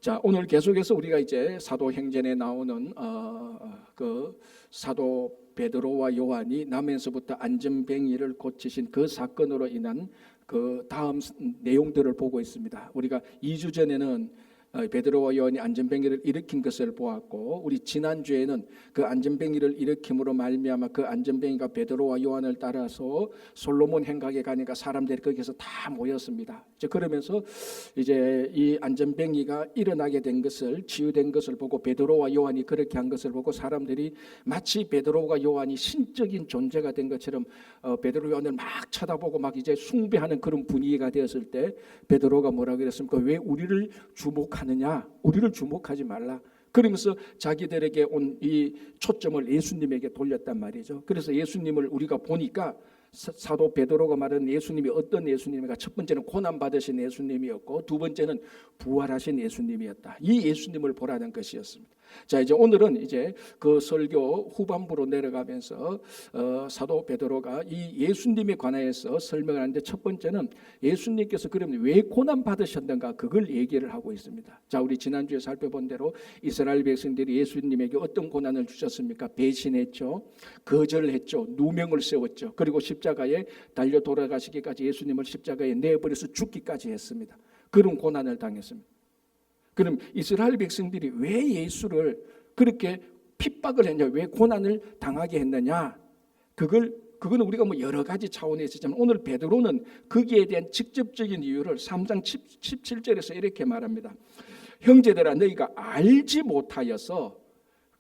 자, 오늘 계속해서 우리가 이제 사도행전에 나오는 그 사도 베드로와 요한이 남에서부터 안전뱅이를 고치신 그 사건으로 인한 그 다음 내용들을 보고 있습니다. 우리가 2주 전에는 베드로와 요한이 안전뱅이를 일으킨 것을 보았고, 우리 지난주에는 그 안전뱅이를 일으킴으로 말미암아 그 안전뱅이가 베드로와 요한을 따라서 솔로몬 행각에 가니까 사람들이 거기서 다 모였습니다. 그러면서 이제 이 안전뱅이가 일어나게 된 것을, 치유된 것을 보고 베드로와 요한이 그렇게 한 것을 보고 사람들이 마치 베드로와 요한이 신적인 존재가 된 것처럼 베드로 요한을 막 쳐다보고 막 이제 숭배하는 그런 분위기가 되었을 때 베드로가 뭐라고 그랬습니까? 왜 우리를 주목하느냐? 우리를 주목하지 말라. 그러면서 자기들에게 온 이 초점을 예수님에게 돌렸단 말이죠. 그래서 예수님을 우리가 보니까 사도 베드로가 말하는 예수님이 어떤 예수님인가? 첫 번째는 고난받으신 예수님이었고, 두 번째는 부활하신 예수님이었다. 이 예수님을 보라는 것이었습니다. 자, 이제 오늘은 이제 그 설교 후반부로 내려가면서 사도 베드로가 이 예수님에 관하여서 설명을 하는데, 첫 번째는 예수님께서 그러면 왜 고난 받으셨는가, 그걸 얘기를 하고 있습니다. 자, 우리 지난주에 살펴본 대로 이스라엘 백성들이 예수님에게 어떤 고난을 주셨습니까? 배신했죠, 거절했죠, 누명을 세웠죠. 그리고 십자가에 달려 돌아가시기까지 예수님을 십자가에 내버려서 죽기까지 했습니다. 그런 고난을 당했습니다. 그럼 이스라엘 백성들이 왜 예수를 그렇게 핍박을 했냐, 왜 고난을 당하게 했느냐, 그거는 우리가 뭐 여러 가지 차원에 있었지만, 오늘 베드로는 거기에 대한 직접적인 이유를 3장 17절에서 이렇게 말합니다. 형제들아, 너희가 알지 못하여서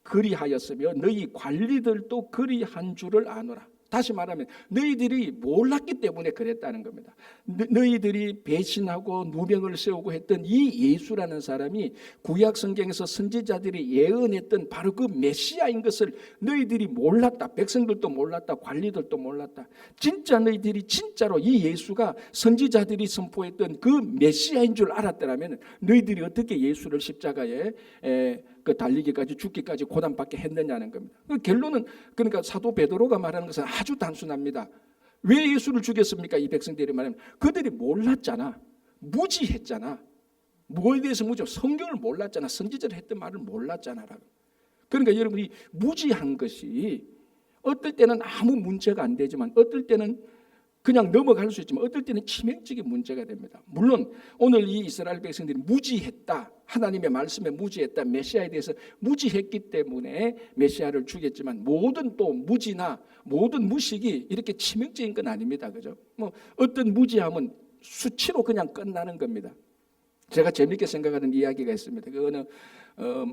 그리하였으며 너희 관리들도 그리한 줄을 아노라. 다시 말하면 너희들이 몰랐기 때문에 그랬다는 겁니다. 너희들이 배신하고 누명을 세우고 했던 이 예수라는 사람이 구약 성경에서 선지자들이 예언했던 바로 그 메시아인 것을 너희들이 몰랐다. 백성들도 몰랐다. 관리들도 몰랐다. 진짜 너희들이 진짜로 이 예수가 선지자들이 선포했던 그 메시아인 줄 알았더라면 너희들이 어떻게 예수를 십자가에 그 달리기까지 죽기까지 고난받게 했느냐는 겁니다. 그 결론은, 그러니까 사도 베드로가 말하는 것은 아주 단순합니다. 왜 예수를 죽였습니까? 이 백성들이 말하면 그들이 몰랐잖아. 무지했잖아. 뭐에 대해서 무지? 성경을 몰랐잖아. 선지자를 했던 말을 몰랐잖아. 그러니까 여러분이 무지한 것이 어떨 때는 아무 문제가 안 되지만, 어떨 때는 그냥 넘어갈 수 있지만, 어떨 때는 치명적인 문제가 됩니다. 물론 오늘 이 이스라엘 백성들이 무지했다, 하나님의 말씀에 무지했다, 메시아에 대해서 무지했기 때문에 메시아를 죽였지만, 모든 또 무지나 모든 무식이 이렇게 치명적인 건 아닙니다. 그죠? 뭐 어떤 무지함은 수치로 그냥 끝나는 겁니다. 제가 재밌게 생각하는 이야기가 있습니다. 그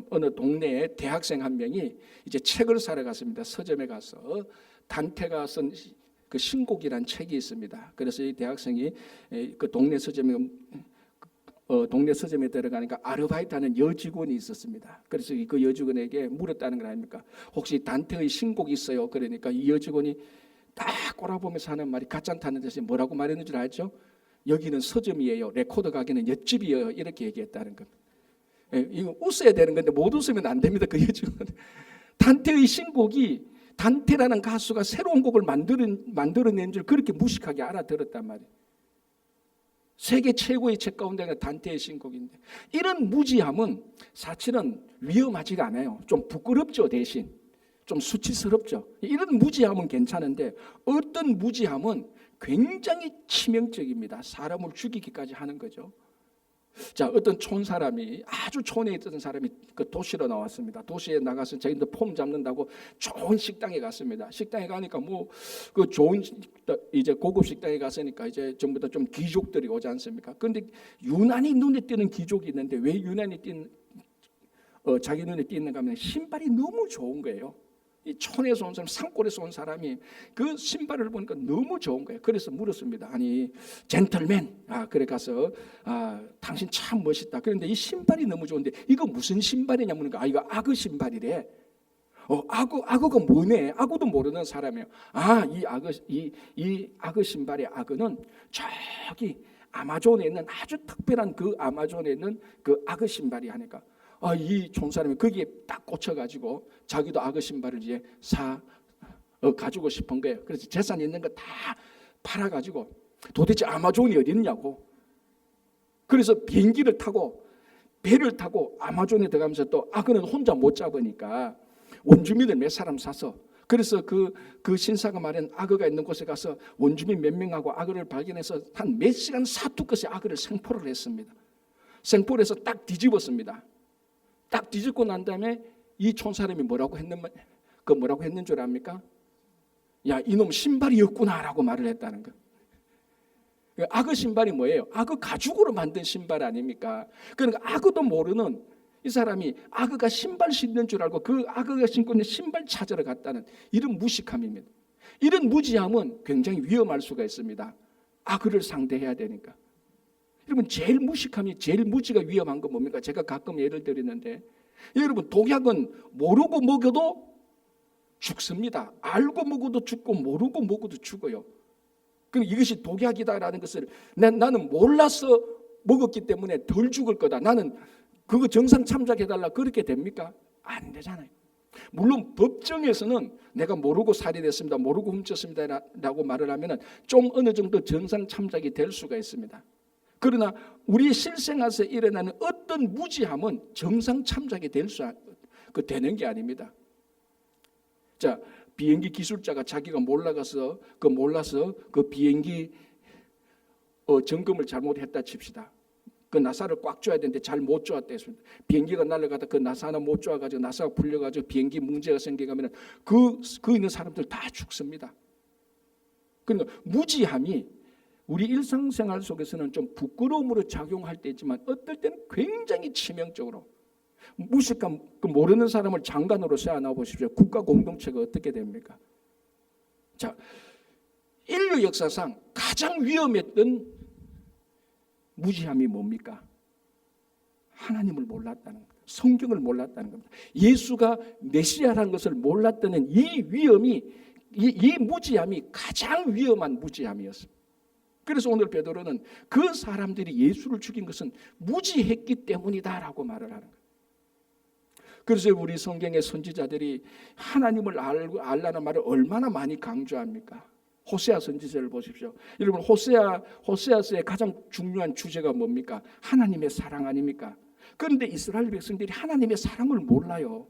어느 동네에 대학생 한 명이 이제 책을 사러 갔습니다. 서점에 가서 단테가 쓴 그 신곡이란 책이 있습니다. 그래서 이 대학생이 그 동네 서점에 들어가니까 아르바이트하는 여직원이 있었습니다. 그래서 그 여직원에게 물었다는 거 아닙니까? 혹시 단테의 신곡 있어요? 그러니까 이 여직원이 딱 꼬라보면서 하는 말이 가짠타는 듯이 뭐라고 말했는 줄 알죠? 여기는 서점이에요. 레코드 가게는 옆집이에요. 이렇게 얘기했다는 겁니다. 이거 웃어야 되는 건데 못 웃으면 안 됩니다. 그 여직원. 단테의 신곡이, 단테라는 가수가 새로운 곡을 만들어낸 줄 그렇게 무식하게 알아들었단 말이에요. 세계 최고의 책 가운데 하나가 단테의 신곡인데, 이런 무지함은 사실은 위험하지가 않아요. 좀 부끄럽죠. 대신 좀 수치스럽죠. 이런 무지함은 괜찮은데, 어떤 무지함은 굉장히 치명적입니다. 사람을 죽이기까지 하는 거죠. 자, 어떤 촌사람이, 아주 촌에 있던 사람이 그 도시로 나왔습니다. 도시에 나가서 자기들 폼 잡는다고 좋은 식당에 갔습니다. 식당에 가니까 뭐 그 좋은 이제 고급 식당에 갔으니까 이제 전부 다 좀 귀족들이 오지 않습니까? 그런데 유난히 눈에 띄는 귀족이 있는데, 왜 유난히 자기 눈에 띄는가 하면 신발이 너무 좋은 거예요. 이 촌에서 온 사람, 산골에서 온 사람이 그 신발을 보니까 너무 좋은 거예요. 그래서 물었습니다. 아니, 젠틀맨, 그래 가서 당신 참 멋있다. 그런데 이 신발이 너무 좋은데 이거 무슨 신발이냐 물으니까, 이거 악어 신발이래. 악어가 뭐네? 악어도 모르는 사람이에요. 이 악어 신발의 악어는 저기 아마존에 있는, 아주 특별한 그 아마존에 있는 그 악어 신발이 하니까, 이 촌사람이 거기에 딱 꽂혀가지고 자기도 악어 신발을 이제 가지고 싶은 거예요. 그래서 재산 있는 거 다 팔아가지고 도대체 아마존이 어디 있냐고. 그래서 비행기를 타고 배를 타고 아마존에 들어가면서 또 악어는 혼자 못 잡으니까 원주민을 몇 사람 사서, 그래서 그 신사가 말한 악어가 있는 곳에 가서 원주민 몇 명하고 악어를 발견해서 한 몇 시간 사투끝에 악어를 생포를 했습니다. 생포를 해서 딱 뒤집었습니다. 딱 뒤집고 난 다음에 이 촌사람이 뭐라고 했는 줄 압니까? 야, 이놈 신발이었구나라고 말을 했다는 거. 악어 신발이 뭐예요? 악어 가죽으로 만든 신발 아닙니까? 그러니까 악어도 모르는 이 사람이 악어가 신발 신는 줄 알고 그 악어가 신고 있는 신발 찾으러 갔다는 이런 무식함입니다. 이런 무지함은 굉장히 위험할 수가 있습니다. 악어를 상대해야 되니까. 여러분, 제일 무식함이, 제일 무지가 위험한 건 뭡니까? 제가 가끔 예를 드리는데, 여러분, 독약은 모르고 먹어도 죽습니다. 알고 먹어도 죽고 모르고 먹어도 죽어요. 그럼 이것이 독약이다라는 것을 나는 몰라서 먹었기 때문에 덜 죽을 거다, 나는 그거 정상 참작해달라, 그렇게 됩니까? 안 되잖아요. 물론 법정에서는 내가 모르고 살인했습니다, 모르고 훔쳤습니다 라고 말을 하면 좀 어느 정도 정상 참작이 될 수가 있습니다. 그러나 우리 실생활에서 일어나는 어떤 무지함은 정상 참작이 되는 게 아닙니다. 자, 비행기 기술자가 자기가 몰라서 그 비행기 점검을 잘못했다 칩시다. 그 나사를 꽉 줘야 되는데 잘 못 줘왔다 했습니다. 비행기가 날아가다 그 나사 하나 못 줘가지고 나사가 풀려가지고 비행기 문제가 생겨가면 그 있는 사람들 다 죽습니다. 그러니까 무지함이 우리 일상생활 속에서는 좀 부끄러움으로 작용할 때 있지만 어떨 때는 굉장히 치명적으로, 무식한 그 모르는 사람을 장관으로 세워놔 보십시오. 국가 공동체가 어떻게 됩니까? 자, 인류 역사상 가장 위험했던 무지함이 뭡니까? 하나님을 몰랐다는 겁니다. 성경을 몰랐다는 겁니다. 예수가 메시아라는 것을 몰랐다는 이 위험이, 이 무지함이 가장 위험한 무지함이었습니다. 그래서 오늘 베드로는 그 사람들이 예수를 죽인 것은 무지했기 때문이다라고 말을 하는 거예요. 그래서 우리 성경의 선지자들이 하나님을 알라는 말을 얼마나 많이 강조합니까? 호세아 선지자를 보십시오. 여러분, 호세아서의 가장 중요한 주제가 뭡니까? 하나님의 사랑 아닙니까? 그런데 이스라엘 백성들이 하나님의 사랑을 몰라요.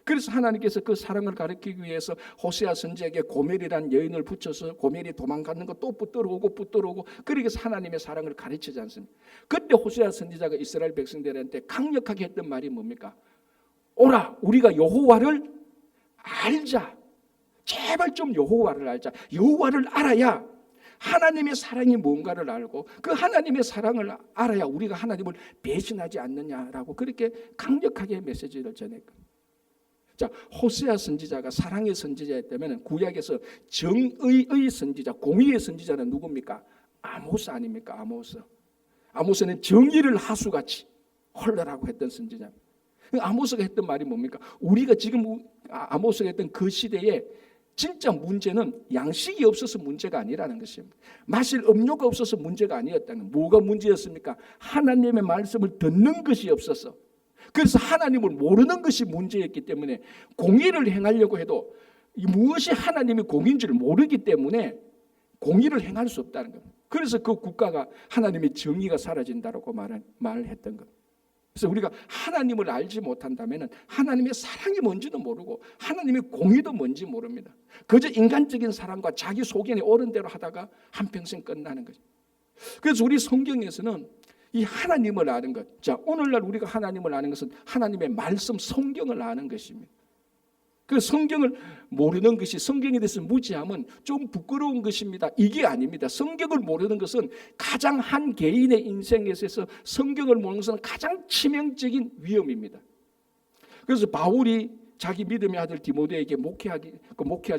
그래서 하나님께서 그 사랑을 가르치기 위해서 호세아 선지자에게 고멜이라는 여인을 붙여서 고멜이 도망가는 거 또 붙들어오고 그렇게 해서 하나님의 사랑을 가르치지 않습니다. 그때 호세아 선지자가 이스라엘 백성들한테 강력하게 했던 말이 뭡니까? 오라, 우리가 여호와를 알자. 제발 좀 여호와를 알자. 여호와를 알아야 하나님의 사랑이 뭔가를 알고 그 하나님의 사랑을 알아야 우리가 하나님을 배신하지 않느냐라고 그렇게 강력하게 메시지를 전했고, 자, 호세아 선지자가 사랑의 선지자였다면 구약에서 정의의 선지자, 공의의 선지자는 누굽니까? 아모스 아닙니까? 아모스는 정의를 하수같이 헐라라고 했던 선지자입니다. 아모스가 했던 말이 뭡니까? 우리가 지금 아모스가 했던 그 시대에 진짜 문제는 양식이 없어서 문제가 아니라는 것입니다. 마실 음료가 없어서 문제가 아니었다는. 뭐가 문제였습니까? 하나님의 말씀을 듣는 것이 없어서, 그래서 하나님을 모르는 것이 문제였기 때문에 공의를 행하려고 해도 무엇이 하나님의 공의인 줄 모르기 때문에 공의를 행할 수 없다는 겁니다. 그래서 그 국가가 하나님의 정의가 사라진다고 말을 했던 겁니다. 그래서 우리가 하나님을 알지 못한다면 하나님의 사랑이 뭔지도 모르고 하나님의 공의도 뭔지 모릅니다. 그저 인간적인 사랑과 자기 소견에 옳은 대로 하다가 한평생 끝나는 거죠. 그래서 우리 성경에서는 이 하나님을 아는 것, 자, 오늘날 우리가 하나님을 아는 것은 하나님의 말씀, 성경을 아는 것입니다. 그 성경을 모르는 것이, 성경에 대해서 무지함은 좀 부끄러운 것입니다. 이게 아닙니다. 성경을 모르는 것은 가장 한 개인의 인생에 있어서 성경을 모르는 것은 가장 치명적인 위험입니다. 그래서 바울이 자기 믿음의 아들 디모데에게 목회할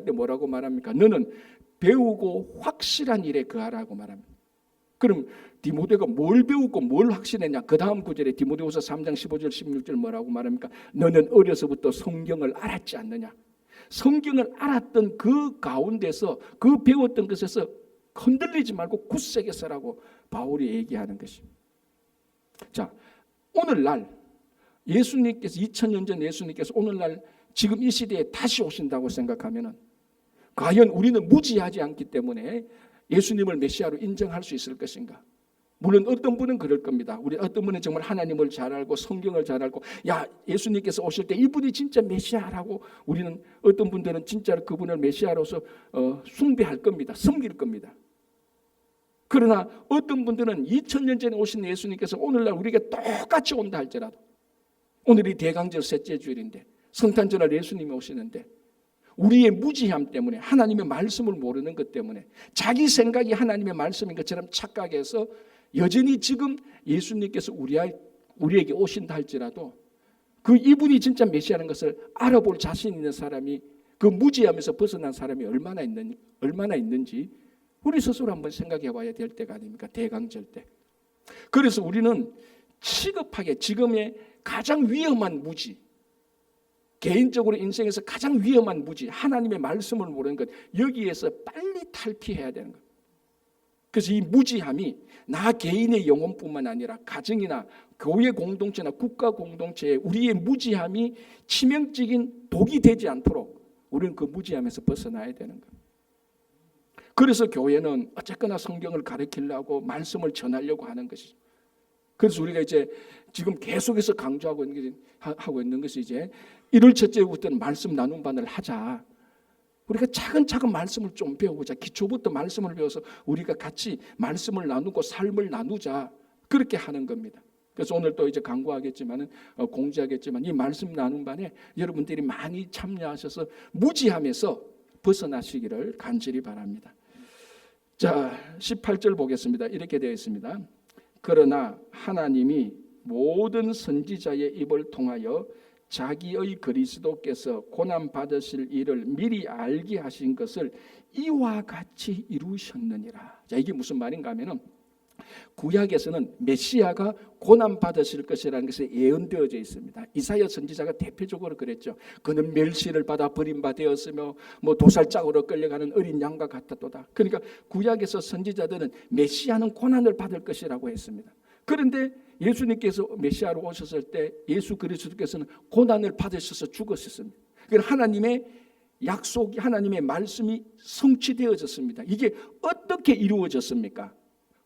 때 뭐라고 말합니까? 너는 배우고 확실한 일에 거하라고 말합니다. 그럼 디모데가 뭘 배우고 뭘 확신했냐? 그 다음 구절에 디모데후서 3장 15절 16절 뭐라고 말합니까? 너는 어려서부터 성경을 알았지 않느냐? 성경을 알았던 그 가운데서 그 배웠던 것에서 흔들리지 말고 굳세게 서라고 바울이 얘기하는 것입니다. 자, 오늘날 예수님께서 2000년 전 예수님께서 오늘날 지금 이 시대에 다시 오신다고 생각하면 과연 우리는 무지하지 않기 때문에 예수님을 메시아로 인정할 수 있을 것인가? 물론 어떤 분은 그럴 겁니다. 우리 어떤 분은 정말 하나님을 잘 알고 성경을 잘 알고 야 예수님께서 오실 때 이분이 진짜 메시아라고 우리는 어떤 분들은 진짜로 그분을 메시아로서 숭배할 겁니다. 섬길 겁니다. 그러나 어떤 분들은 2000년 전에 오신 예수님께서 오늘날 우리에게 똑같이 온다 할지라도 오늘이 대강절 셋째 주일인데 성탄절날 예수님이 오시는데 우리의 무지함 때문에 하나님의 말씀을 모르는 것 때문에 자기 생각이 하나님의 말씀인 것처럼 착각해서 여전히 지금 예수님께서 우리에게 오신다 할지라도 그 이분이 진짜 메시아라는 것을 알아볼 자신 있는 사람이 그 무지함에서 벗어난 사람이 얼마나 있는지 우리 스스로 한번 생각해 봐야 될 때가 아닙니까? 대강절 때. 그래서 우리는 시급하게 지금의 가장 위험한 무지, 개인적으로 인생에서 가장 위험한 무지, 하나님의 말씀을 모르는 것, 여기에서 빨리 탈피해야 되는 것. 그래서 이 무지함이 나 개인의 영혼뿐만 아니라 가정이나 교회 공동체나 국가 공동체에 우리의 무지함이 치명적인 독이 되지 않도록 우리는 그 무지함에서 벗어나야 되는 것. 그래서 교회는 어쨌거나 성경을 가르치려고 말씀을 전하려고 하는 것이죠. 그래서 우리가 이제 지금 계속해서 강조하고 있는 것이 이제 1월 첫째부터는 말씀 나눔반을 하자. 우리가 차근차근 말씀을 좀 배워보자. 기초부터 말씀을 배워서 우리가 같이 말씀을 나누고 삶을 나누자. 그렇게 하는 겁니다. 그래서 오늘 또 이제 강구하겠지만은 공지하겠지만 이 말씀 나눔반에 여러분들이 많이 참여하셔서 무지함에서 벗어나시기를 간절히 바랍니다. 자, 18절 보겠습니다. 이렇게 되어 있습니다. 그러나 하나님이 모든 선지자의 입을 통하여 자기의 그리스도께서 고난 받으실 일을 미리 알게 하신 것을 이와 같이 이루셨느니라. 자, 이게 무슨 말인가 하면은 구약에서는 메시아가 고난 받으실 것이라는 것이 예언되어져 있습니다. 이사야 선지자가 대표적으로 그랬죠. 그는 멸시를 받아 버림바 되었으며 도살장으로 끌려가는 어린 양과 같았도다. 그러니까 구약에서 선지자들은 메시아는 고난을 받을 것이라고 했습니다. 그런데 예수님께서 메시아로 오셨을 때 예수 그리스도께서는 고난을 받으셔서 죽으셨습니다. 그러니까 하나님의 약속이 하나님의 말씀이 성취되어졌습니다. 이게 어떻게 이루어졌습니까?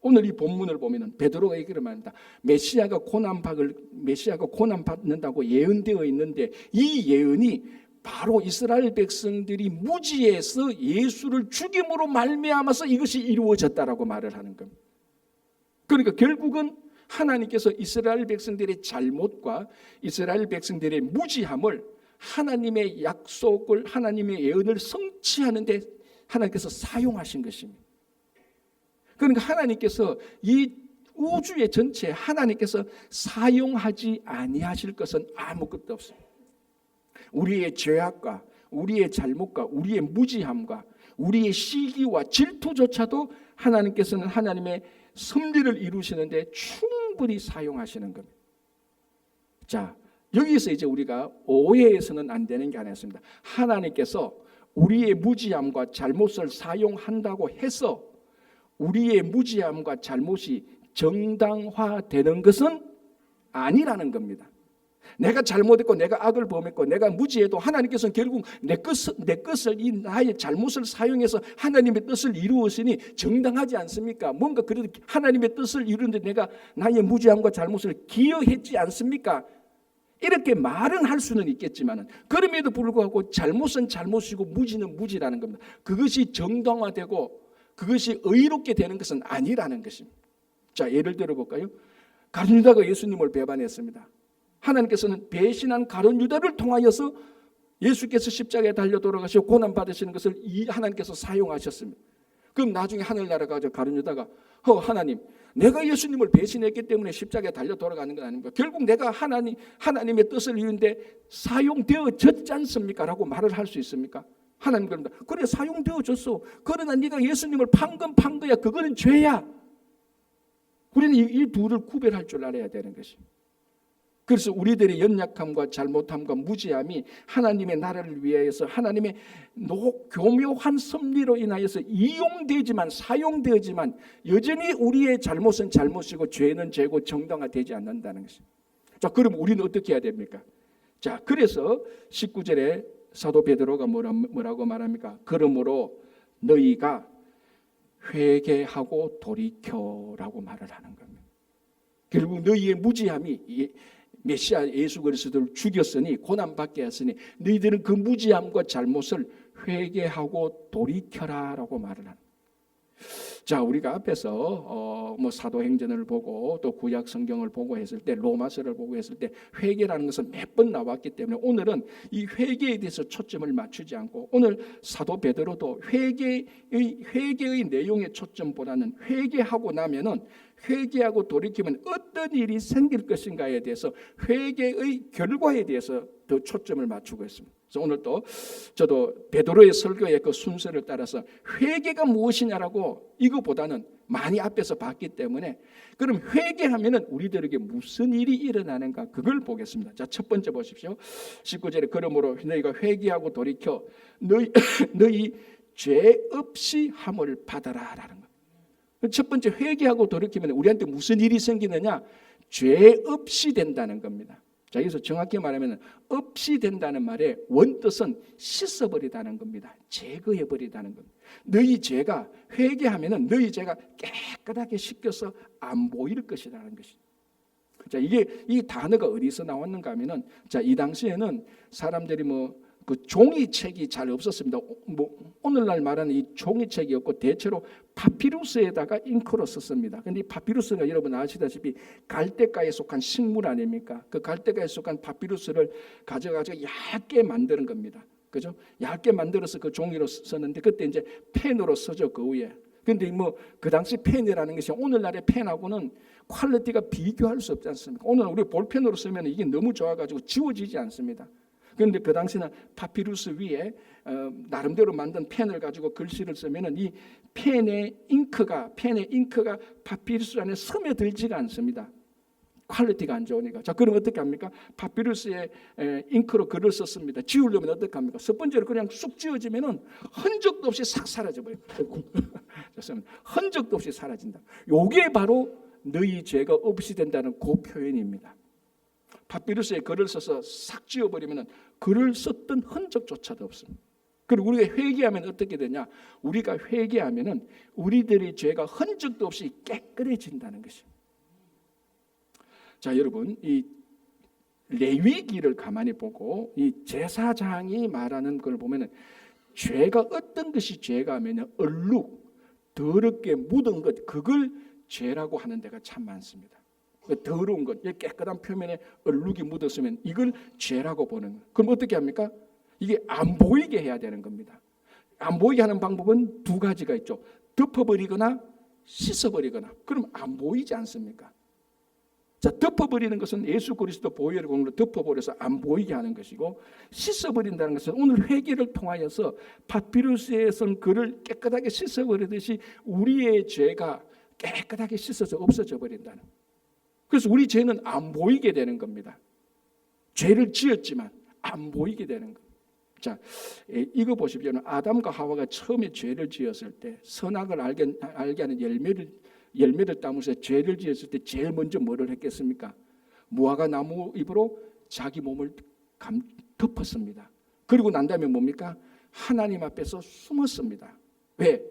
오늘 이 본문을 보면은 베드로가 얘기를 합니다. 메시아가 고난 받는다고 예언되어 있는데 이 예언이 바로 이스라엘 백성들이 무지해서 예수를 죽임으로 말미암아서 이것이 이루어졌다라고 말을 하는 겁니다. 그러니까 결국은 하나님께서 이스라엘 백성들의 잘못과 이스라엘 백성들의 무지함을 하나님의 약속을 하나님의 예언을 성취하는 데 하나님께서 사용하신 것입니다. 그러니까 하나님께서 이 우주의 전체에 하나님께서 사용하지 아니하실 것은 아무것도 없습니다. 우리의 죄악과 우리의 잘못과 우리의 무지함과 우리의 시기와 질투조차도 하나님께서는 하나님의 섭리를 이루시는데 충분히 사용하시는 겁니다. 자, 여기서 이제 우리가 오해해서는 안 되는 게 아니었습니다. 하나님께서 우리의 무지함과 잘못을 사용한다고 해서 우리의 무지함과 잘못이 정당화되는 것은 아니라는 겁니다. 내가 잘못했고 내가 악을 범했고 내가 무지해도 하나님께서는 결국 내 것을 이 나의 잘못을 사용해서 하나님의 뜻을 이루었으니 정당하지 않습니까? 뭔가 그래도 하나님의 뜻을 이루는데 내가 나의 무지함과 잘못을 기여했지 않습니까? 이렇게 말은 할 수는 있겠지만 그럼에도 불구하고 잘못은 잘못이고 무지는 무지라는 겁니다. 그것이 정당화되고 그것이 의롭게 되는 것은 아니라는 것입니다. 자, 예를 들어 볼까요? 가룟 유다가 예수님을 배반했습니다. 하나님께서는 배신한 가룟 유다를 통하여서 예수께서 십자가에 달려 돌아가시고 고난 받으시는 것을 하나님께서 사용하셨습니다. 그럼 나중에 하늘나라 가서 가룟 유다가 하나님, 내가 예수님을 배신했기 때문에 십자가에 달려 돌아가는 건 아닙니까? 결국 내가 하나님의 뜻을 이루는데 사용되어졌지 않습니까? 라고 말을 할 수 있습니까? 하나님 그럽니다. 그래 사용되어졌어. 그러나 네가 예수님을 판 거야. 그거는 죄야. 우리는 이 둘을 구별할 줄 알아야 되는 것입니다. 그래서 우리들의 연약함과 잘못함과 무지함이 하나님의 나라를 위하여서 하나님의 교묘한 섭리로 인하여서 이용되지만 사용되지만 여전히 우리의 잘못은 잘못이고 죄는 죄고 정당화되지 않는다는 것입니다. 자, 그럼 우리는 어떻게 해야 됩니까? 자, 그래서 19절에 사도 베드로가 뭐라고 말합니까? 그러므로 너희가 회개하고 돌이켜라고 말을 하는 겁니다. 결국 너희의 무지함이 메시아 예수 그리스도를 죽였으니 고난받게 했으니 너희들은 그 무지함과 잘못을 회개하고 돌이켜라라고 말을 합니다. 자, 우리가 앞에서 사도행전을 보고 또 구약 성경을 보고 했을 때, 로마서를 보고 했을 때 회개라는 것은 몇 번 나왔기 때문에 오늘은 이 회개에 대해서 초점을 맞추지 않고, 오늘 사도 베드로도 회개의 내용의 초점보다는 회개하고 나면은, 회개하고 돌이키면 어떤 일이 생길 것인가에 대해서, 회개의 결과에 대해서 더 초점을 맞추고 있습니다. 그래서 오늘 또 저도 베드로의 설교의 그 순서를 따라서 회개가 무엇이냐라고 이거보다는 많이 앞에서 봤기 때문에, 그럼 회개하면은 우리들에게 무슨 일이 일어나는가, 그걸 보겠습니다. 자, 첫 번째 보십시오. 19절에 그러므로 너희가 회개하고 돌이켜 너희 죄 없이 함을 받아라라는 것. 첫 번째, 회개하고 돌이키면 우리한테 무슨 일이 생기느냐? 죄 없이 된다는 겁니다. 자, 여기서 정확히 말하면 없이 된다는 말의 원뜻은 씻어버리다는 겁니다. 제거해버리다는 겁니다. 너희 죄가, 회개하면 너희 죄가 깨끗하게 씻겨서 안 보일 것이라는 것이죠. 자, 이 단어가 어디서 나왔는가 하면은, 자, 이 당시에는 사람들이 그 종이책이 잘 없었습니다. 오늘날 말하는 이 종이책이었고, 대체로 파피루스에다가 잉크로 썼습니다. 근데 이 파피루스가 여러분 아시다시피 갈대가에 속한 식물 아닙니까? 그 갈대가에 속한 파피루스를 가져가지고 얇게 만드는 겁니다. 그죠? 얇게 만들어서 그 종이로 썼는데, 그때 이제 펜으로 써죠, 그 위에. 근데 그 당시 펜이라는 것이 오늘날의 펜하고는 퀄리티가 비교할 수 없지 않습니까? 오늘 우리 볼펜으로 쓰면 이게 너무 좋아가지고 지워지지 않습니다. 그런데 그 당시는 파피루스 위에 나름대로 만든 펜을 가지고 글씨를 쓰면은 이 펜의 잉크가 파피루스 안에 스며들지가 않습니다. 퀄리티가 안 좋으니까. 자, 그럼 어떻게 합니까? 파피루스에 잉크로 글을 썼습니다. 지우려면 어떻게 합니까? 첫 번째로 그냥 쑥 지워지면은 흔적도 없이 싹 사라져버려요. 흔적도 없이 사라진다. 요게 바로 너희 죄가 없이 된다는 그 표현입니다. 파피루스에 글을 써서 싹 지워버리면 글을 썼던 흔적조차도 없습니다. 그리고 우리가 회개하면 어떻게 되냐? 우리가 회개하면 우리들의 죄가 흔적도 없이 깨끗해진다는 것입니다. 자, 여러분, 이 레위기를 가만히 보고 이 제사장이 말하는 걸 보면은, 죄가 어떤 것이 죄가 하면요, 얼룩, 더럽게 묻은 것, 그걸 죄라고 하는 데가 참 많습니다. 더러운 것, 깨끗한 표면에 얼룩이 묻었으면 이걸 죄라고 보는 거예요. 그럼 어떻게 합니까? 이게 안 보이게 해야 되는 겁니다. 안 보이게 하는 방법은 두 가지가 있죠. 덮어버리거나 씻어버리거나. 그럼 안 보이지 않습니까? 자, 덮어버리는 것은 예수 그리스도 보혈의 공로 덮어버려서 안 보이게 하는 것이고, 씻어버린다는 것은 오늘 회개를 통하여서 파피루스에 쓴 글을 깨끗하게 씻어버리듯이 우리의 죄가 깨끗하게 씻어서 없어져 버린다는 거예요. 그래서 우리 죄는 안 보이게 되는 겁니다. 죄를 지었지만 안 보이게 되는 겁니다. 자, 이거 보십시오. 아담과 하와가 처음에 죄를 지었을 때, 선악을 알게 하는 열매를 따면서 죄를 지었을 때 제일 먼저 뭐를 했겠습니까? 무화과 나무 잎으로 자기 몸을 덮었습니다. 그리고 난 다음에 뭡니까? 하나님 앞에서 숨었습니다. 왜?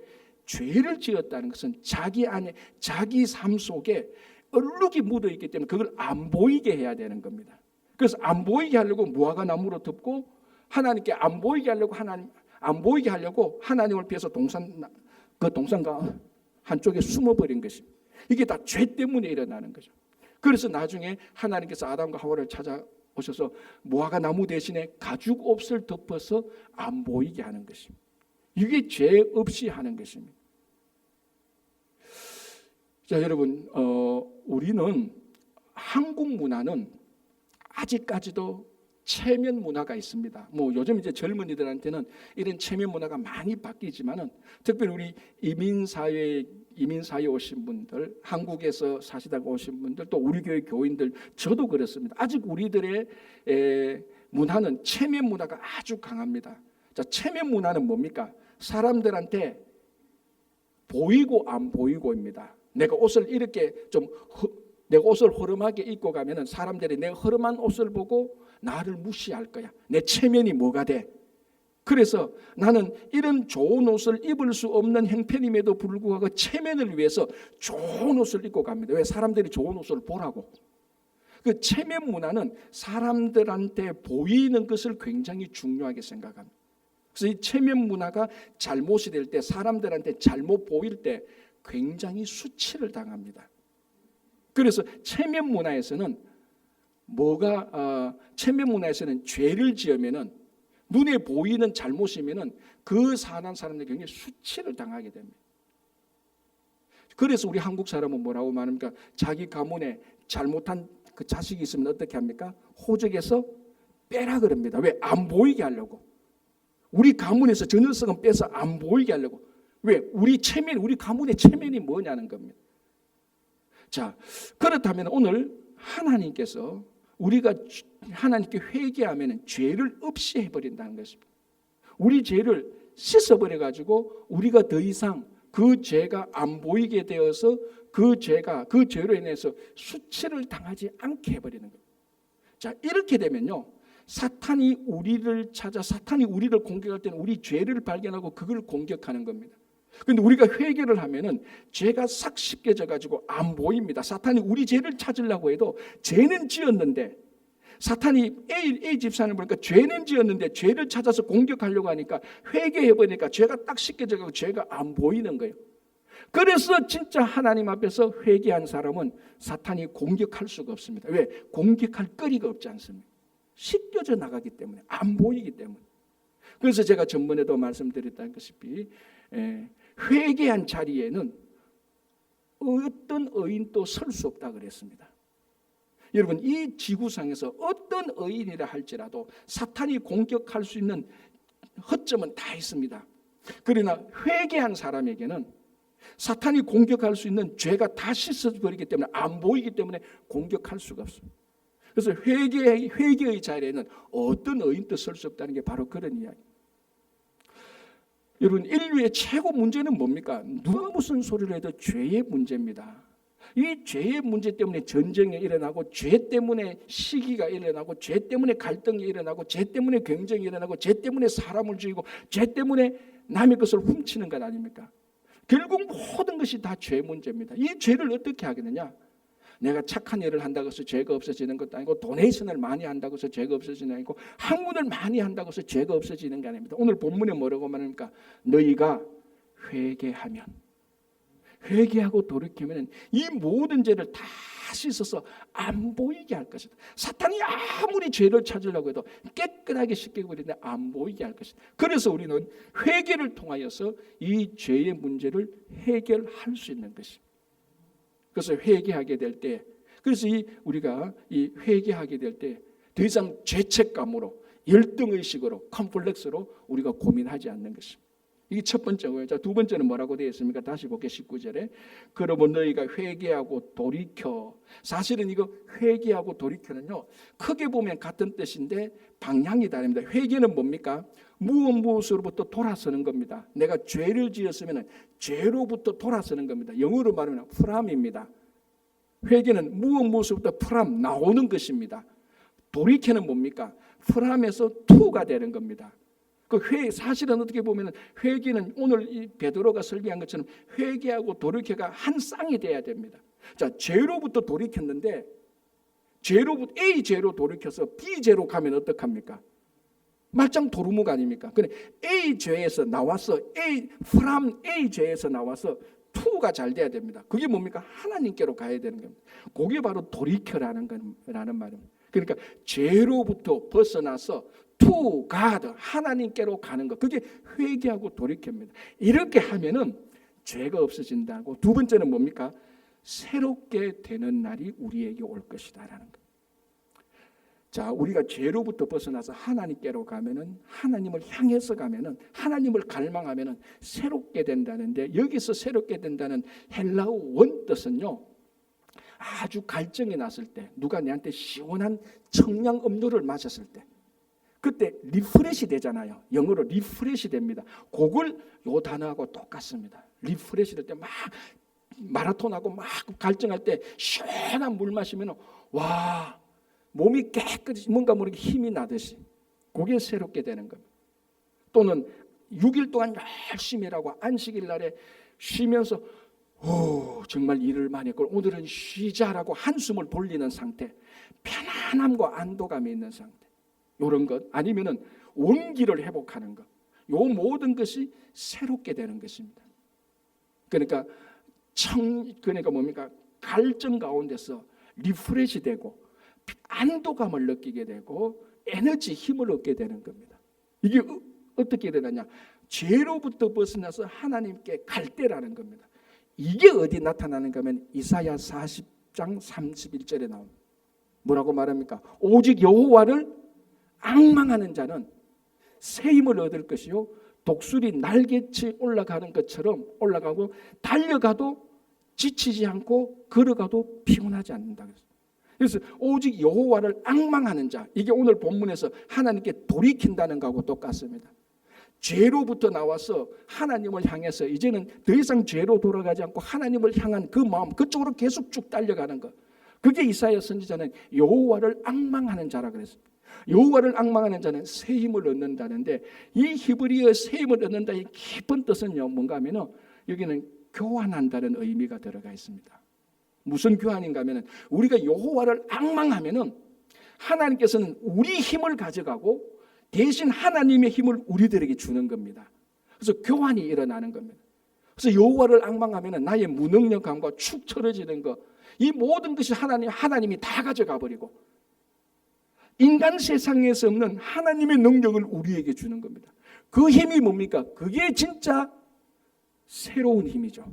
죄를 지었다는 것은 자기 안에, 자기 삶 속에 얼룩이 묻어 있기 때문에 그걸 안 보이게 해야 되는 겁니다. 그래서 안 보이게 하려고 무화과 나무로 덮고, 하나님께 안 보이게 하려고 하나님을 피해서 동산가 한쪽에 숨어버린 것입니다. 이게 다 죄 때문에 일어나는 거죠. 그래서 나중에 하나님께서 아담과 하와를 찾아오셔서 무화과 나무 대신에 가죽 옷을 덮어서 안 보이게 하는 것입니다. 이게 죄 없이 하는 것입니다. 자, 여러분, 우리는, 한국 문화는 아직까지도 체면 문화가 있습니다. 요즘 이제 젊은이들한테는 이런 체면 문화가 많이 바뀌지만은, 특별히 우리 이민사회에 오신 분들, 한국에서 사시다가 오신 분들, 또 우리 교회 교인들, 저도 그렇습니다. 아직 우리들의 문화는 체면 문화가 아주 강합니다. 자, 체면 문화는 뭡니까? 사람들한테 보이고 안 보이고입니다. 내가 옷을 허름하게 입고 가면은 사람들이 내 허름한 옷을 보고 나를 무시할 거야. 내 체면이 뭐가 돼? 그래서 나는 이런 좋은 옷을 입을 수 없는 형편임에도 불구하고 체면을 위해서 좋은 옷을 입고 갑니다. 왜? 사람들이 좋은 옷을 보라고. 그 체면 문화는 사람들한테 보이는 것을 굉장히 중요하게 생각합니다. 그래서 이 체면 문화가 잘못이 될 때, 사람들한테 잘못 보일 때 굉장히 수치를 당합니다. 그래서 체면 문화에서는 체면 문화에서는 죄를 지으면은, 눈에 보이는 잘못이면은 그 사는 사람들 굉장히 수치를 당하게 됩니다. 그래서 우리 한국 사람은 뭐라고 말합니까? 자기 가문에 잘못한 그 자식이 있으면 어떻게 합니까? 호적에서 빼라 그럽니다. 왜? 안 보이게 하려고. 우리 가문에서 저 녀석은 빼서 안 보이게 하려고. 왜? 우리 가문의 체면이 뭐냐는 겁니다. 자, 그렇다면 오늘 하나님께서 우리가 하나님께 회개하면 죄를 없이 해버린다는 것입니다. 우리 죄를 씻어버려가지고 우리가 더 이상 그 죄가 안 보이게 되어서 그 죄로 인해서 수치를 당하지 않게 해버리는 겁니다. 자, 이렇게 되면요, 사탄이 우리를 공격할 때는 우리 죄를 발견하고 그걸 공격하는 겁니다. 그런데 우리가 회개를 하면은 죄가 싹 씻겨져 가지고 안 보입니다. 사탄이 우리 죄를 찾으려고 해도 죄는 지었는데, 사탄이 A 집사를 보니까 죄는 지었는데 죄를 찾아서 공격하려고 하니까 회개해보니까 죄가 딱 씻겨져 가지고 죄가 안 보이는 거예요. 그래서 진짜 하나님 앞에서 회개한 사람은 사탄이 공격할 수가 없습니다. 왜? 공격할 거리가 없지 않습니다. 씻겨져 나가기 때문에, 안 보이기 때문에. 그래서 제가 전번에도 말씀드렸다시피 회개한 자리에는 어떤 의인도 설 수 없다 그랬습니다. 여러분, 이 지구상에서 어떤 의인이라 할지라도 사탄이 공격할 수 있는 허점은 다 있습니다. 그러나 회개한 사람에게는 사탄이 공격할 수 있는 죄가 다 씻어버리기 때문에, 안 보이기 때문에 공격할 수가 없습니다. 그래서 회개의 자리에는 어떤 의인도 설 수 없다는 게 바로 그런 이야기. 여러분, 인류의 최고 문제는 뭡니까? 누가 무슨 소리를 해도 죄의 문제입니다. 이 죄의 문제 때문에 전쟁이 일어나고, 죄 때문에 시기가 일어나고, 죄 때문에 갈등이 일어나고, 죄 때문에 경쟁이 일어나고, 죄 때문에 사람을 죽이고, 죄 때문에 남의 것을 훔치는 것 아닙니까? 결국 모든 것이 다 죄 문제입니다. 이 죄를 어떻게 하겠느냐? 내가 착한 일을 한다고 해서 죄가 없어지는 것도 아니고, 도네이션을 많이 한다고 해서 죄가 없어지는 게 아니고, 학문을 많이 한다고 해서 죄가 없어지는 게 아닙니다. 오늘 본문에 뭐라고 말합니까? 너희가 회개하고 돌이키면 이 모든 죄를 다 씻어서 안 보이게 할 것이다. 사탄이 아무리 죄를 찾으려고 해도 깨끗하게 씻겨버리는데 안 보이게 할 것이다. 그래서 우리는 회개를 통하여서 이 죄의 문제를 해결할 수 있는 것입니다. 그래서 회개하게 될 때, 우리가 회개하게 될 때 더 이상 죄책감으로, 열등의식으로, 컴플렉스로 우리가 고민하지 않는 것입니다. 이게 첫 번째고요. 자, 두 번째는 뭐라고 되어 있습니까? 다시 볼게요. 19절에. 그러면 너희가 회개하고 돌이켜. 사실은 이거 회개하고 돌이켜는요, 크게 보면 같은 뜻인데 방향이 다릅니다. 회개는 뭡니까? 무엇으로부터 돌아서는 겁니다. 내가 죄를 지었으면 죄로부터 돌아서는 겁니다. 영어로 말하면 프람입니다. 회개는 무엇으로부터 프람, 나오는 것입니다. 돌이켜는 뭡니까? 프람에서 투가 되는 겁니다. 사실은 어떻게 보면 회개는 오늘 이 베드로가 설교한 것처럼 회개하고 돌이켜가 한 쌍이 돼야 됩니다. 자, 죄로부터 돌이켰는데, A 죄로 돌이켜서 B 죄로 가면 어떡합니까? 말짱 도루묵 아닙니까? 근데 A 죄에서 나와서 from A 죄에서 나와서 투가 잘 돼야 됩니다. 그게 뭡니까? 하나님께로 가야 되는 겁니다. 그게 바로 돌이켜라는 말입니다. 그러니까 죄로부터 벗어나서 to God, 하나님께로 가는 것, 그게 회개하고 돌이킵니다. 이렇게 하면은 죄가 없어진다고. 두 번째는 뭡니까? 새롭게 되는 날이 우리에게 올 것이다라는 것. 자, 우리가 죄로부터 벗어나서 하나님께로 가면은, 하나님을 향해서 가면은, 하나님을 갈망하면은 새롭게 된다는데, 여기서 새롭게 된다는 헬라어 원뜻은요, 아주 갈증이 났을 때, 누가 내한테 시원한 청량 음료를 마셨을 때, 그때 리프레시 되잖아요. 영어로 리프레시 됩니다. 그걸 요 단어하고 똑같습니다. 리프레시 될 때 막 마라톤하고 막 갈증할 때 시원한 물 마시면 와, 몸이 깨끗이 뭔가 모르게 힘이 나듯이 그게 새롭게 되는 겁니다. 또는 6일 동안 열심히 일하고 안식일 날에 쉬면서 정말 일을 많이 했고 오늘은 쉬자라고 한숨을 돌리는 상태, 편안함과 안도감이 있는 상태, 이런 것 아니면은 원기를 회복하는 것, 요 모든 것이 새롭게 되는 것입니다. 그러니까 그러니까 뭡니까? 갈증 가운데서 리프레시 되고 안도감을 느끼게 되고 에너지, 힘을 얻게 되는 겁니다. 이게 어떻게 되느냐? 죄로부터 벗어나서 하나님께 갈 때라는 겁니다. 이게 어디 나타나는가 하면 이사야 40장 31절에 나옵니다. 뭐라고 말합니까? 오직 여호와를 앙망하는 자는 새 힘을 얻을 것이요 독수리 날개치 올라가는 것처럼 올라가고 달려가도 지치지 않고 걸어가도 피곤하지 않는다. 그래서 오직 여호와를 앙망하는 자, 이게 오늘 본문에서 하나님께 돌이킨다는 것하고 똑같습니다. 죄로부터 나와서 하나님을 향해서 이제는 더 이상 죄로 돌아가지 않고 하나님을 향한 그 마음, 그쪽으로 계속 쭉 달려가는 것, 그게 이사야 선지자는 여호와를 앙망하는 자라 그랬습니다. 여호와를 앙망하는 자는 새 힘을 얻는다는데, 이 히브리어 새 힘을 얻는다의 깊은 뜻은요 뭔가 하면은 여기는 교환한다는 의미가 들어가 있습니다. 무슨 교환인가 하면은 우리가 여호와를 앙망하면은 하나님께서는 우리 힘을 가져가고 대신 하나님의 힘을 우리들에게 주는 겁니다. 그래서 교환이 일어나는 겁니다. 그래서 여호와를 앙망하면은 나의 무능력함과 축 처져지는 것, 이 모든 것이 하나님이 다 가져가 버리고 인간 세상에서 없는 하나님의 능력을 우리에게 주는 겁니다. 그 힘이 뭡니까? 그게 진짜 새로운 힘이죠.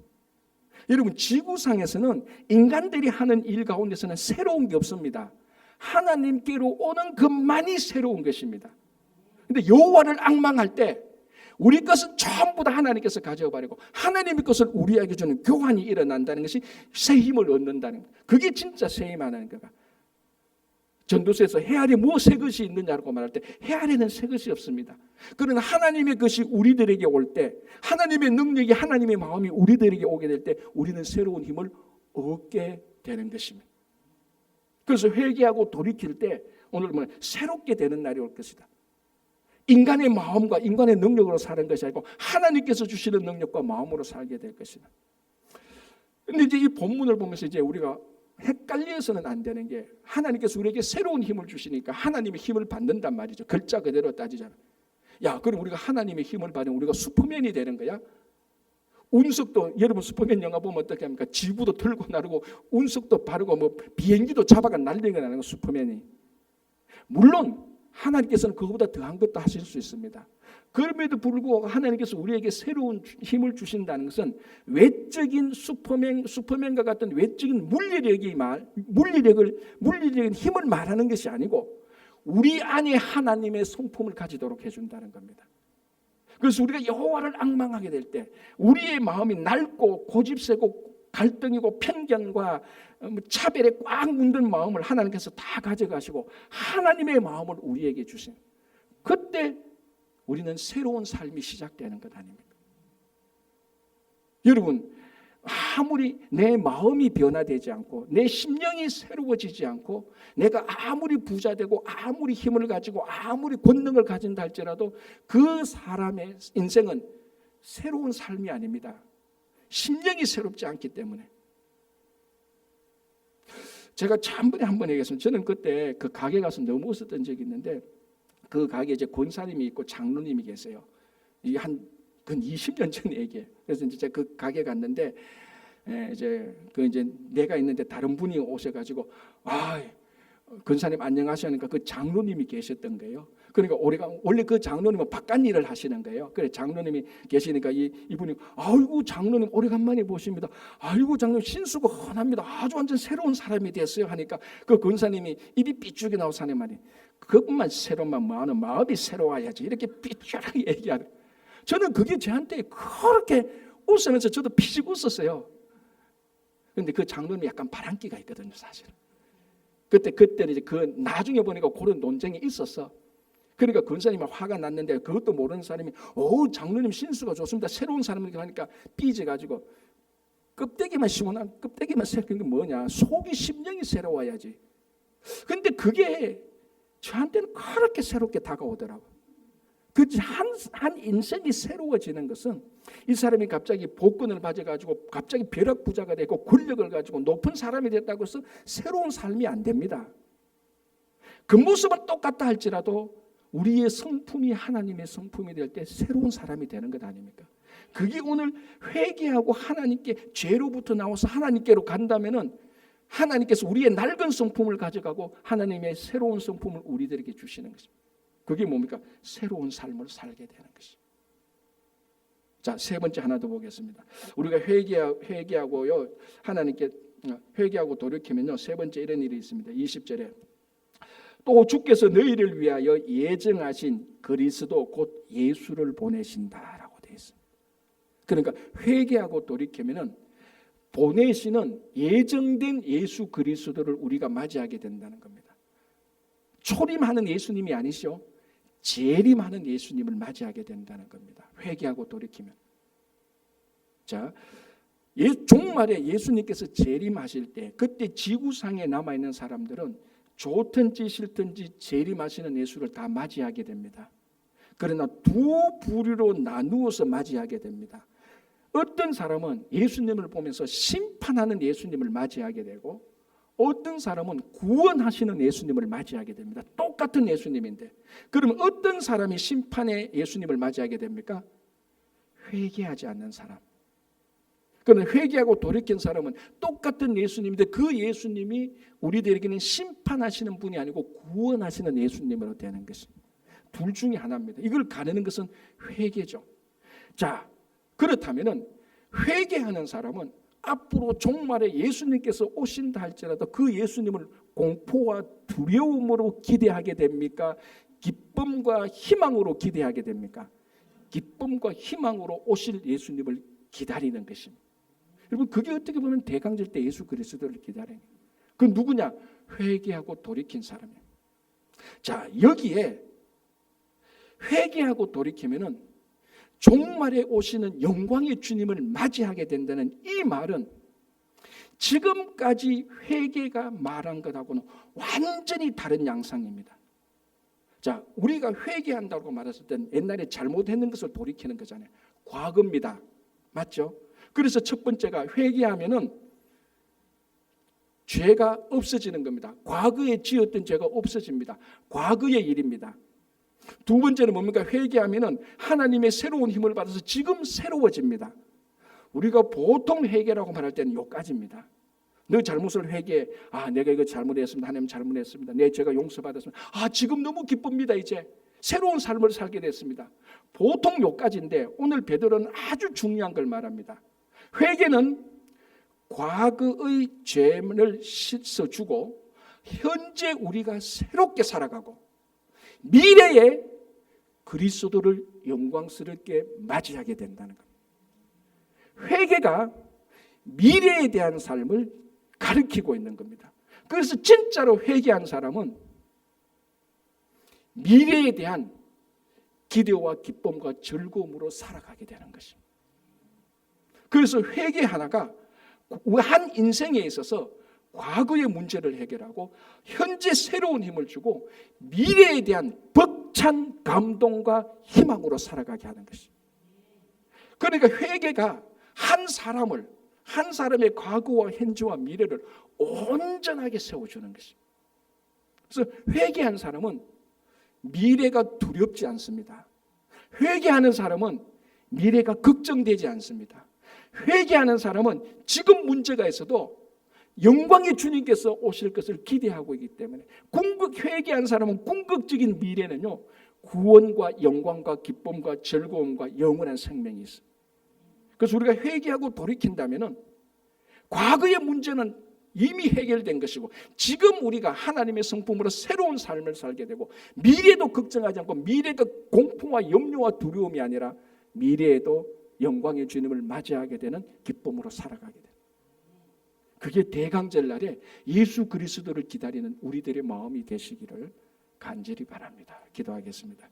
여러분, 지구상에서는 인간들이 하는 일 가운데서는 새로운 게 없습니다. 하나님께로 오는 것만이 새로운 것입니다. 근데 여호와를 앙망할 때 우리 것은 전부 다 하나님께서 가져버리고 하나님의 것을 우리에게 주는 교환이 일어난다는 것이 새 힘을 얻는다는 것. 그게 진짜 새 힘 하나님 거가. 전도서에서 해 아래 뭐 새 것이 있느냐고 말할 때 해 아래는 새 것이 없습니다. 그러나 하나님의 것이 우리들에게 올 때, 하나님의 능력이, 하나님의 마음이 우리들에게 오게 될 때 우리는 새로운 힘을 얻게 되는 것입니다. 그래서 회개하고 돌이킬 때 오늘 새롭게 되는 날이 올 것이다. 인간의 마음과 인간의 능력으로 사는 것이 아니고 하나님께서 주시는 능력과 마음으로 살게 될 것이다. 그런데 이제 이 본문을 보면서 이제 우리가 헷갈려서는 안 되는 게, 하나님께서 우리에게 새로운 힘을 주시니까 하나님의 힘을 받는단 말이죠. 글자 그대로 따지자면. 야, 그럼 우리가 하나님의 힘을 받으면 우리가 슈퍼맨이 되는 거야? 운석도, 여러분 슈퍼맨 영화 보면 어떻게 합니까? 지구도 들고 나르고 운석도 바르고 뭐 비행기도 잡아가 날리고 나는 거 슈퍼맨이. 물론 하나님께서는 그거보다 더한 것도 하실 수 있습니다. 그럼에도 불구하고 하나님께서 우리에게 새로운 힘을 주신다는 것은 외적인 슈퍼맨과 같은 외적인 물리적인 힘을 말하는 것이 아니고 우리 안에 하나님의 성품을 가지도록 해준다는 겁니다. 그래서 우리가 여호와를 앙망하게 될 때 우리의 마음이 낡고 고집세고 갈등이고 편견과 차별에 꽉 문든 마음을 하나님께서 다 가져가시고 하나님의 마음을 우리에게 주신, 그때 우리는 새로운 삶이 시작되는 것 아닙니까? 여러분, 아무리 내 마음이 변화되지 않고 내 심령이 새로워지지 않고 내가 아무리 부자되고 아무리 힘을 가지고 아무리 권능을 가진다 할지라도 그 사람의 인생은 새로운 삶이 아닙니다. 심령이 새롭지 않기 때문에. 제가 지난번에 한번 얘기했습니다. 저는 그때 그 가게 가서 너무 웃었던 적이 있는데, 그 가게에 이제 권사님이 있고 장로님이 계세요. 이게 한 20년 전 얘기예요. 그래서 이제 그 가게 갔는데 이제 내가 있는데 다른 분이 오셔가지고 권사님 안녕하시니까 그 장로님이 계셨던 거예요. 그러니까 원래 그 장로님은 바깥 일을 하시는 거예요. 그래 장로님이 계시니까 이분이 아이고 장로님 오래간만에 보십니다. 아이고 장로님 신수가 훤합니다. 아주 완전 새로운 사람이 됐어요 하니까 그 권사님이 입이 삐죽이 나와서 하는 말이, 그것만 새로만 뭐하는 마음이 새로워야지, 이렇게 삐죽하게 얘기하는. 저는 그게 저한테 그렇게 웃으면서 저도 피식 웃었어요. 그런데 그 장로님이 약간 바람기가 있거든요, 사실은. 그때는 이제 그 나중에 보니까 그런 논쟁이 있었어. 그러니까 권사님이 화가 났는데 그것도 모르는 사람이 장로님 신수가 좋습니다, 새로운 사람이니까 하니까 삐져가지고 껍데기만 시원한 껍데기만 새로운 게 뭐냐, 속이 심령이 새로워야지. 근데 그게 저한테는 그렇게 새롭게 다가오더라고요. 한 인생이 새로워지는 것은 이 사람이 갑자기 복권을 가져가지고 갑자기 벼락부자가 되고 권력을 가지고 높은 사람이 됐다고 해서 새로운 삶이 안 됩니다. 그 모습은 똑같다 할지라도 우리의 성품이 하나님의 성품이 될 때 새로운 사람이 되는 것 아닙니까? 그게 오늘 회개하고 하나님께 죄로부터 나와서 하나님께로 간다면은 하나님께서 우리의 낡은 성품을 가져가고 하나님의 새로운 성품을 우리들에게 주시는 것입니다. 그게 뭡니까? 새로운 삶을 살게 되는 것입니다. 자, 세 번째 하나 더 보겠습니다. 우리가 회개하고요, 하나님께 회개하고 돌이키면요, 세 번째 이런 일이 있습니다. 20절에 또 주께서 너희를 위하여 예정하신 그리스도 곧 예수를 보내신다라고 되어 있습니다. 그러니까 회개하고 돌이키면은 보내시는 예정된 예수 그리스도를 우리가 맞이하게 된다는 겁니다. 초림하는 예수님이 아니시오. 재림하는 예수님을 맞이하게 된다는 겁니다. 회개하고 돌이키면. 자, 종말에 예수님께서 재림하실 때 그때 지구상에 남아있는 사람들은 좋든지 싫든지 재림하시는 예수를 다 맞이하게 됩니다. 그러나 두 부류로 나누어서 맞이하게 됩니다. 어떤 사람은 예수님을 보면서 심판하는 예수님을 맞이하게 되고 어떤 사람은 구원하시는 예수님을 맞이하게 됩니다. 똑같은 예수님인데 그러면 어떤 사람이 심판의 예수님을 맞이하게 됩니까? 회개하지 않는 사람. 그러나 회개하고 돌이킨 사람은 똑같은 예수님인데 그 예수님이 우리들에게는 심판하시는 분이 아니고 구원하시는 예수님으로 되는 것입니다. 둘 중에 하나입니다. 이걸 가르는 것은 회개죠. 자, 그렇다면은 회개하는 사람은 앞으로 종말에 예수님께서 오신다 할지라도 그 예수님을 공포와 두려움으로 기대하게 됩니까? 기쁨과 희망으로 기대하게 됩니까? 기쁨과 희망으로 오실 예수님을 기다리는 것입니다. 여러분, 그게 어떻게 보면 대강절 때 예수 그리스도를 기다리는 거예요. 그 누구냐? 회개하고 돌이킨 사람이에요. 자, 여기에 회개하고 돌이키면은 종말에 오시는 영광의 주님을 맞이하게 된다는 이 말은 지금까지 회개가 말한 것하고는 완전히 다른 양상입니다. 자, 우리가 회개한다고 말했을 땐 옛날에 잘못했는 것을 돌이키는 거잖아요. 과거입니다. 맞죠? 그래서 첫 번째가 회개하면은 죄가 없어지는 겁니다. 과거에 지었던 죄가 없어집니다. 과거의 일입니다. 두 번째는 뭡니까? 회개하면은 하나님의 새로운 힘을 받아서 지금 새로워집니다. 우리가 보통 회개라고 말할 때는 요까지입니다. 너 잘못을 회개해. 아, 내가 이거 잘못했습니다. 하나님 잘못했습니다. 내 죄가 용서받았습니다. 아, 지금 너무 기쁩니다. 이제 새로운 삶을 살게 됐습니다. 보통 요까지인데 오늘 베드로는 아주 중요한 걸 말합니다. 회개는 과거의 죄를 씻어주고 현재 우리가 새롭게 살아가고 미래에 그리스도를 영광스럽게 맞이하게 된다는 겁니다. 회개가 미래에 대한 삶을 가리키고 있는 겁니다. 그래서 진짜로 회개한 사람은 미래에 대한 기대와 기쁨과 즐거움으로 살아가게 되는 것입니다. 그래서 회개 하나가 한 인생에 있어서 과거의 문제를 해결하고 현재 새로운 힘을 주고 미래에 대한 벅찬 감동과 희망으로 살아가게 하는 것입니다. 그러니까 회개가 한 사람의 과거와 현재와 미래를 온전하게 세워주는 것입니다. 그래서 회개한 사람은 미래가 두렵지 않습니다. 회개하는 사람은 미래가 걱정되지 않습니다. 회개하는 사람은 지금 문제가 있어도 영광의 주님께서 오실 것을 기대하고 있기 때문에 회개한 사람은 궁극적인 미래는요, 구원과 영광과 기쁨과 즐거움과 영원한 생명이 있습니다. 그래서 우리가 회개하고 돌이킨다면은 과거의 문제는 이미 해결된 것이고 지금 우리가 하나님의 성품으로 새로운 삶을 살게 되고 미래도 걱정하지 않고 미래가 공포와 염려와 두려움이 아니라 미래에도 영광의 주님을 맞이하게 되는 기쁨으로 살아가게 됩니다. 그게 대강절 날에 예수 그리스도를 기다리는 우리들의 마음이 되시기를 간절히 바랍니다. 기도하겠습니다.